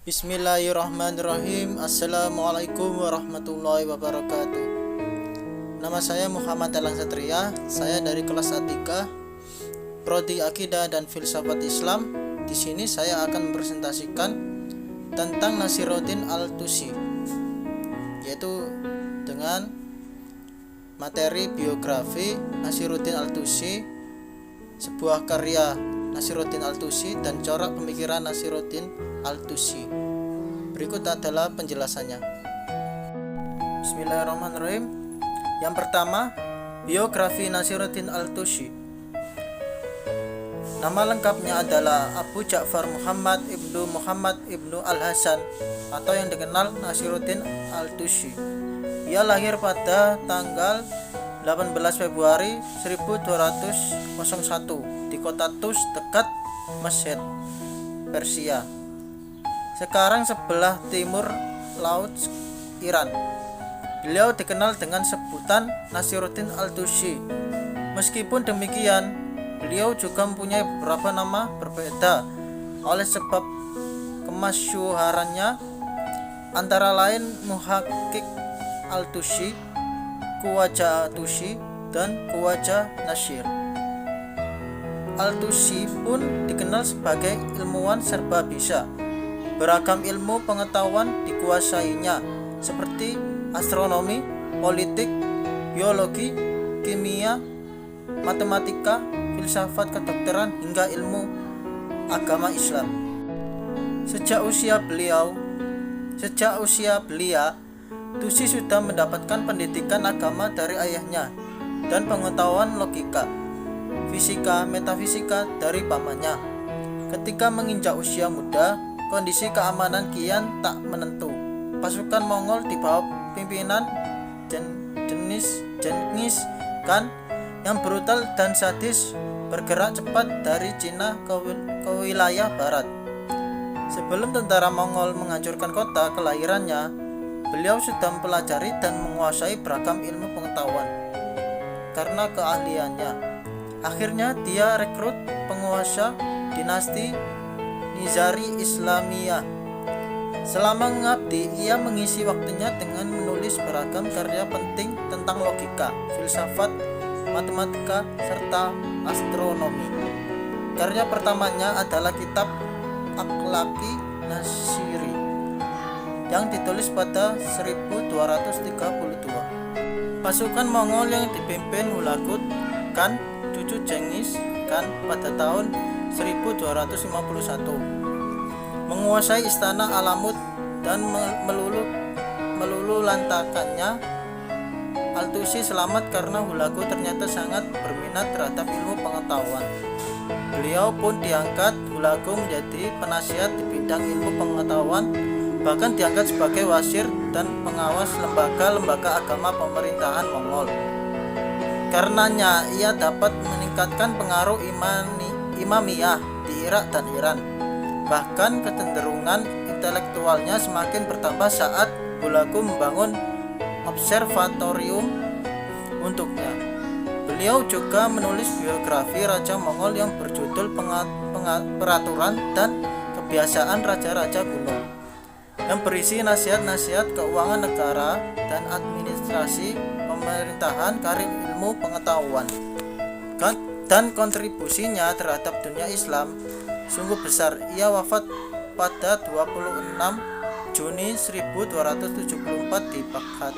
Bismillahirrahmanirrahim. Assalamualaikum warahmatullahi wabarakatuh. Nama saya Muhammad Elang Satria. Saya dari kelas A3 Prodi Akidah dan Filsafat Islam. Di sini saya akan mempresentasikan tentang Nasiruddin Al-Tusi, yaitu dengan materi biografi Nasiruddin Al-Tusi, sebuah karya Nasiruddin Al-Tusi dan corak pemikiran Nasiruddin Al-Tusi. Berikut adalah penjelasannya. Bismillahirrahmanirrahim. Yang pertama, biografi Nasiruddin Al-Tusi. Nama lengkapnya adalah Abu Ja'far Muhammad ibnu Al-Hasan atau yang dikenal Nasiruddin Al-Tusi. Ia lahir pada tanggal 18 Februari 1201 di kota Tus dekat Mesir, Persia, sekarang sebelah timur laut Iran. Beliau dikenal dengan sebutan Nasiruddin Al-Tusi. Meskipun demikian, beliau juga mempunyai beberapa nama berbeda oleh sebab kemasyhurannya, antara lain Muhakkik Al-Tusi, Khawaja Tusi, dan Khawaja Nasir. Al-Tusi pun dikenal sebagai ilmuwan serba bisa. Beragam ilmu pengetahuan dikuasainya, seperti astronomi, politik, biologi, kimia, matematika, filsafat, kedokteran, hingga ilmu agama Islam. Sejak usia belia, Tusi sudah mendapatkan pendidikan agama dari ayahnya dan pengetahuan logika, fisika, metafisika dari pamannya. Ketika menginjak usia muda, kondisi keamanan kian tak menentu. Pasukan Mongol di bawah pimpinan Genghis Khan yang brutal dan sadis bergerak cepat dari Cina ke wilayah barat. Sebelum tentara Mongol menghancurkan kota kelahirannya, beliau sudah mempelajari dan menguasai beragam ilmu pengetahuan. Karena keahliannya, akhirnya dia rekrut penguasa dinasti Nizari Islamiyah. Selama mengabdi, ia mengisi waktunya dengan menulis beragam karya penting tentang logika, filsafat, matematika, serta astronomi. Karya pertamanya adalah kitab Akhlaqi Nasiri yang ditulis pada 1232. Pasukan Mongol yang dipimpin Hulagut Khan, cucu Genghis Khan, pada tahun 1251 menguasai istana Alamut dan melulu lantakannya. Al-Tusi selamat karena Hulagut ternyata sangat berminat terhadap ilmu pengetahuan. Beliau pun diangkat Hulagut menjadi penasihat di bidang ilmu pengetahuan, bahkan diangkat sebagai wasir dan pengawas lembaga-lembaga agama pemerintahan Mongol. Karenanya ia dapat meningkatkan pengaruh Imamiyah di Irak dan Iran. Bahkan kecenderungan intelektualnya semakin bertambah saat Hulagu membangun observatorium untuknya. Beliau juga menulis biografi Raja Mongol yang berjudul Peraturan dan Kebiasaan Raja-Raja Kuno, yang berisi nasihat-nasihat keuangan negara dan administrasi pemerintahan karib ilmu pengetahuan. Dan kontribusinya terhadap dunia Islam sungguh besar. Ia wafat pada 26 Juni 1274 di Baghdad.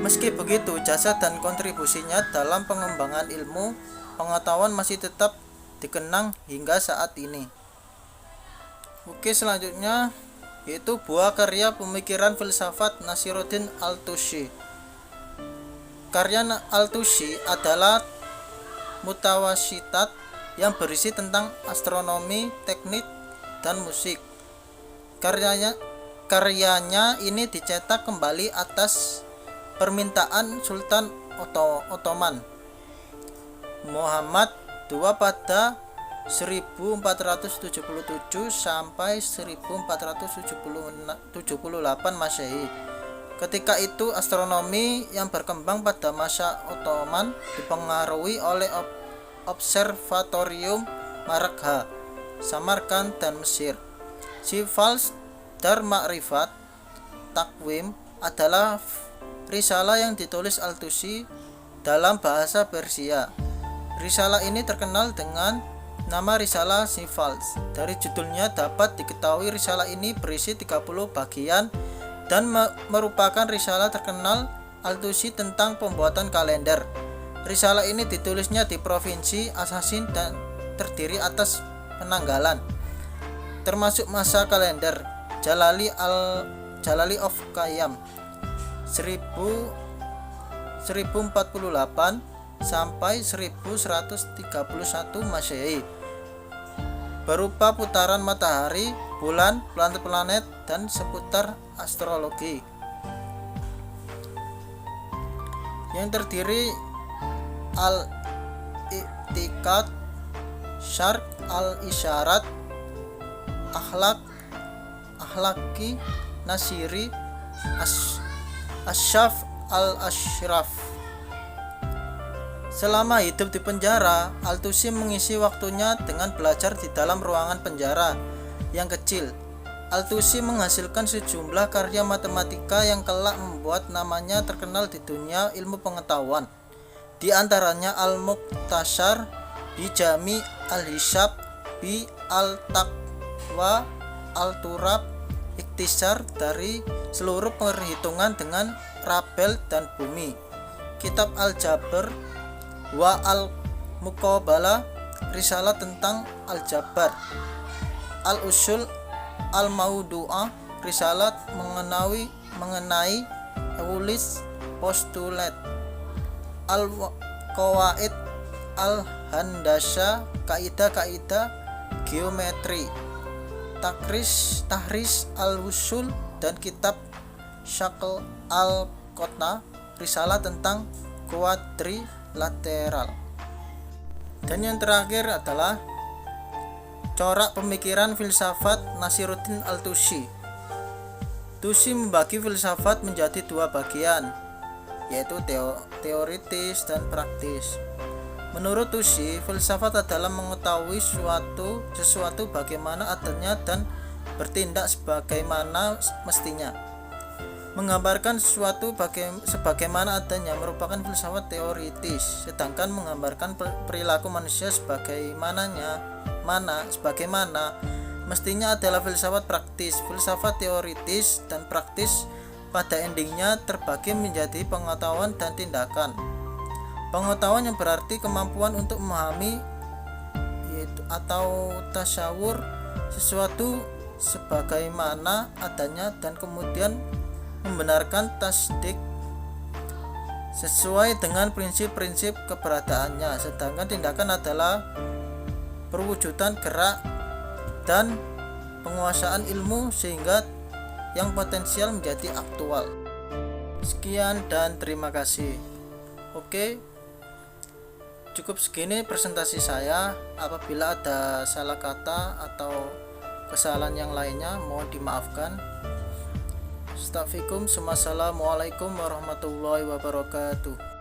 Meski begitu, jasa dan kontribusinya dalam pengembangan ilmu pengetahuan masih tetap dikenang hingga saat ini. Oke, selanjutnya yaitu buah karya pemikiran filsafat Nasiruddin Al-Tusi. Karya Al-Tusi adalah mutawasitat yang berisi tentang astronomi, teknik, dan musik. Karyanya ini dicetak kembali atas permintaan Sultan Ottoman Muhammad II pada 1477 sampai 1478 Masehi. Ketika itu astronomi yang berkembang pada masa Ottoman dipengaruhi oleh Observatorium Marakha, Samarkand, dan Mesir. Sifals Dar Ma'rifat Takwim adalah risalah yang ditulis Al-Tusi dalam bahasa Persia. Risalah ini terkenal dengan nama risalah Sifals. Dari judulnya dapat diketahui risalah ini berisi 30 bagian dan merupakan risalah terkenal Al-Tusi tentang pembuatan kalender. Risalah ini ditulisnya di provinsi Asasin dan terdiri atas penanggalan, termasuk masa kalender Jalali of Qayyam 1048 sampai 1131 Masehi, berupa putaran matahari, bulan, planet-planet, dan seputar astrologi, yang terdiri Al-I'tiqad, Syarq, Al-Isyarat, Akhlaqi, Nasiri, Asyaf, Al-Ashraf. Selama hidup di penjara, Al-Tusi mengisi waktunya dengan belajar di dalam ruangan penjara yang kecil. Al-Tusi menghasilkan sejumlah karya matematika yang kelak membuat namanya terkenal di dunia ilmu pengetahuan. Di antaranya Al-Muqtashar bi Jami Al-Hisab bi Al-Taqwa Al-Turab, Iktisar dari seluruh perhitungan dengan rabel dan bumi, Kitab Al-Jabr wa Al-Muqabalah, risalah tentang Al-Jabar, Al-Usul Al-Maudu'ah, risalah mengenai Eulis Postulat, Al-Qawaid Al-Handasah, kaidah-kaidah geometri, Tahris Al-Wusul, dan kitab Syakl Al-Qotna, risalah tentang kuadrilateral. Dan yang terakhir adalah Corak Pemikiran Filsafat Nasiruddin Al-Tusi. Tusi membagi filsafat menjadi dua bagian, yaitu teoritis dan praktis. Menurut Tusi, filsafat adalah mengetahui sesuatu bagaimana adanya dan bertindak sebagaimana mestinya. Menggambarkan sesuatu sebagaimana adanya merupakan filsafat teoritis, sedangkan menggambarkan perilaku manusia sebagaimana mestinya adalah filsafat praktis. Filsafat teoritis dan praktis pada endingnya terbagi menjadi pengetahuan dan tindakan. Pengetahuan yang berarti kemampuan untuk memahami atau tasyawur sesuatu sebagaimana adanya dan kemudian membenarkan tasdik sesuai dengan prinsip-prinsip keberadaannya. Sedangkan tindakan adalah perwujudan gerak dan penguasaan ilmu sehingga yang potensial menjadi aktual. Sekian dan terima kasih. Oke, cukup segini presentasi saya. Apabila ada salah kata atau kesalahan yang lainnya mohon dimaafkan. Assalamualaikum warahmatullahi wabarakatuh.